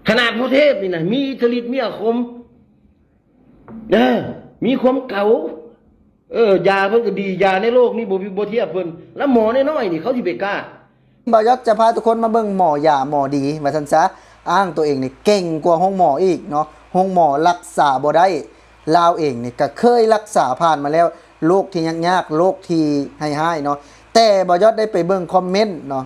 ขนาดพระเทพนี่นะมีอิทธิฤทธิ์มีอาคมมีความเก่ายาเพิ่นก็ดียาในโลกนี้บ่เทียบเพิ่นแล้วหมอน้อยๆนี่เขาสิไปกล้าบ่ยศจะพาทุกคนมาเบิ่งหมอยาหมอดีว่าซั่นซะอ้างตัวเองนี่เก่งกว่าห้องหมออีกเนาะห้องหมอรักษาบ่ได้ลาวเองนี่ก็เคยรักษาผ่านมาแล้วโรคที่ยากๆโรคที่ให้ๆเนาะแต่บ่ยศได้ไปเบิ่งคอมเมนต์เนาะ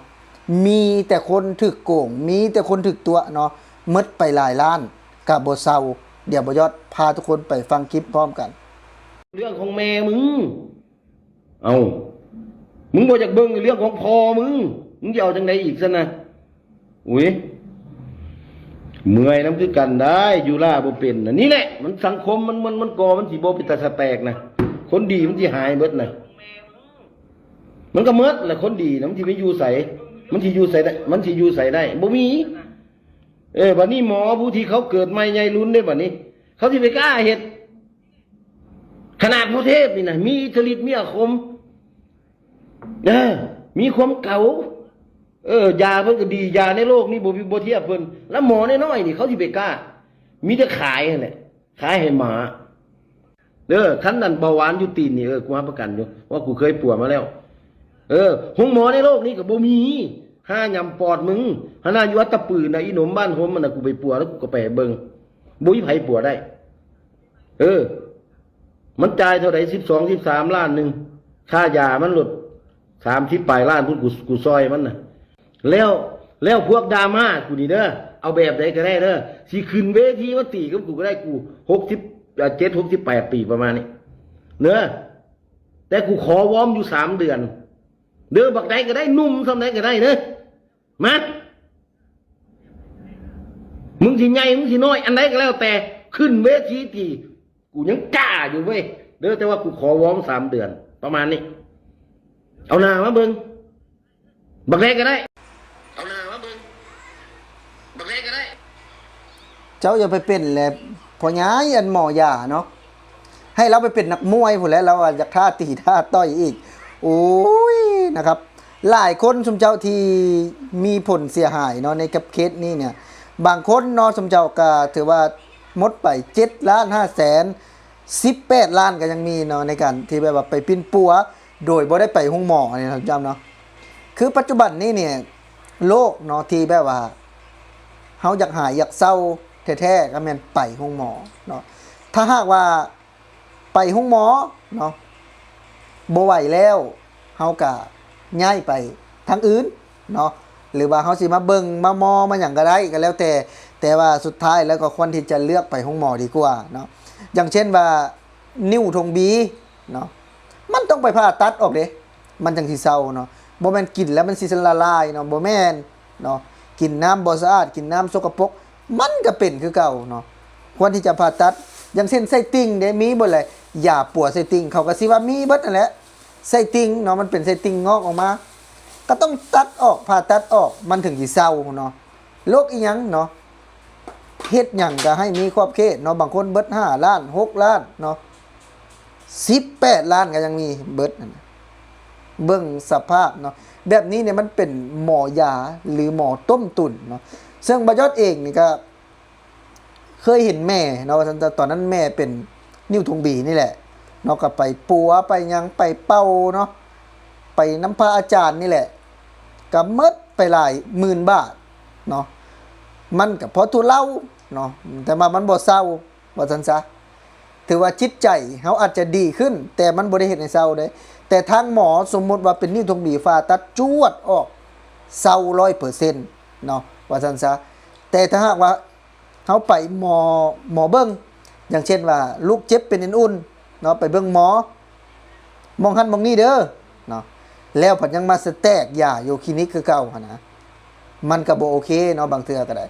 มีแต่คนถึกโกงมีแต่คนถึกตัวเนาะหมดไปหลายล้านก็บ่เซาเดี๋ยวบ่ยศพาทุกคนไปฟังคลิปพร้อมกันเรื่องของแม่มึงมึงบ่อยากเบิ่งเรื่องของพ่อมึงจะเอาจังไดอีกซะนะอุ้ยเมื่อยน้ำคือกันได้อยู่ล่าบ่เป็นนะนี่แหละมันสังคมมันก่อมันสิบ่เป็นตาสแตกนะคนดีมันสิหายเบิดนะมันก็เมิดแหละคนดีนะมันสิไม่อยู่ใสมันสิอยู่ใสได้มันสิอยู่ใสได้บ่มีบัดนี้หมอผู้ที่เขาเกิดใหม่ใหญ่รุ่นได้บัดนี้เขาสิไปกล้าเฮ็ดขนาดพระเทพนี่นะมีอิทธิฤทธิ์มีอาคมมีความเก่ายาเพิ่นก็ดียาในโลกนี้บ่เทียบเพิ่นแล้วหมอน้อยๆนี่เขาสิไปกล้ามีแต่ขายนั่นแหละขายให้หมาคันนั้นเบาหวานอยู่ตีนนี่กูรับประกันอยู่ว่ากูเคยป่วยมาแล้วห้องหมอในโลกนี้ก็บ่มีห้ายำปอดมึงหานาอยู่อัตตปือนะอีหนมบ้านโฮมมันน่ะกูไปป่วยแล้วกูก็ไปเบิ่งบ่มีไผป่วยได้มันจ่ายเท่าไหร่12-13 ล้านนึงค่ายามันลด30ปลายล้านพุ่นกูซอยมันน่ะแล้วพวกดราม่ากูนี่เด้อเอาแบบใดก็ได้เด้อสิขึ้นเวทีมาตีกับกูก็ได้กู67-68 ปีประมาณนี้เด้อแต่กูขอวอร์มอยู่3 เดือนเด้อบักใดก็ได้นุ่มซำใดก็ได้เด้อมามึงสิใหญ่มึงสิน้อยอันใดก็แล้วแต่ขึ้นเวทีตีกูยังกล้าอยู่เว้ยเด้อแต่ว่ากูขอวอร์ม3 เดือนประมาณนี้เอาหน้ามาเบิ่งบักใดก็ได้เอาหน้ามาเบิ่งบักใดก็ได้เจ้าอย่าไปเป็นแหละพอย้ายอันหมอยาเนาะให้เราไปเป็นนักมวยพุ่นแล้วเราอยากท่าตีท่าต่อยอีกโอ้ยนะครับหลายคนสมเจ้าที่มีผลเสียหายเนาะในกับเคสนี้เนี่ยบางคนเนาะสมเจ้าก็ถือว่าหมดไป7,518,000 ล้านก็ยังมีเนาะในการที่แบบว่าไปปิ้นปัวโดยบ่ได้ไปห้องหมอเนี่ยท่านจำเนาะคือปัจจุบันนี้เนี่ยโลกเนาะที่แบบว่าเฮาอยากหายอยากเศร้าแท้ๆก็แม่นไปห้องหมอเนาะถ้าหากว่าไปห้องหมอเนาะบ่ไหวแล้วเฮาก็ย้ายไปทางอื่นเนาะหรือว่าเฮาสิมาเบิ่งมามอมาหยังก็ได้ก็แล้วแต่ว่าสุดท้ายแล้วก็ควรที่จะเลือกไปห้องหมอดีกว่าเนาะอย่างเช่นว่านิ้วทงบีเนาะมันต้องไปผ่าตัดออกเด้มันจังสิเศร้าเนาะบ่แม่นกินแล้วมันสิละลายเนาะบ่แม่นเนาะกินน้ำบ่สะอาดกินน้ำสกปรกมันก็เป็นคือเก่าเนาะควรที่จะผ่าตัดอย่างเช่นไส้ติ่งเด้มีบ่เลยยาปวดไส้ติ่งเขาก็สิว่ามีเบิดนั่นแหละไส้ติ่งเนาะมันเป็นไส้ติ่งงอกออกมาก็ต้องตัดออกผ่าตัดออกมันถึงสิเศร้าเนาะโรคอีหยังเนาะเฮ็ดหยังก็ให้มีขอบเขตเนาะบางคนเบิด5 ล้าน6 ล้านเนาะ18 ล้านก็ยังมีเบิดนั่นเบิ่งสภาพเนาะแบบนี้เนี่ยมันเป็นหมอยาหรือหมอต้มตุ๋นเนาะซึ่งบยศเองนี่ก็เคยเห็นแม่เนาะตอนนั้นแม่เป็นนิ้วทงบีนี่แหละเนาะก็ไปปัวไปยังไปเป่าเนาะไปน้ำพระอาจารย์นี่แหละก็หมดไปหลายหมื่นบาทเนาะมันก็พอทุเลาเนาะแต่ว่ามันบ่เศร้าว่าซั่นซะถือว่าจิตใจเขาอาจจะดีขึ้นแต่มันบ่ได้เฮ็ดให้เศร้าเด้แต่ทางหมอสมมุติว่าเป็นนิ้วทงบีฟ้าตัดจวดออกเศร้า 100% เนาะว่าซั่นซะแต่ถ้าหากว่าเขาไปหมอเบิ่งอย่างเช่นว่าลูกเจ็บเป็นอุ่นๆเนาะไปเบิ่งหมอมองหันมองนี่เด้อเนาะแล้วผัดยังมาสแตกยาอยู่คลินิกคือเก่าหั่นนะมันก็บ่โอเคเนาะบางเทื่อก็ได้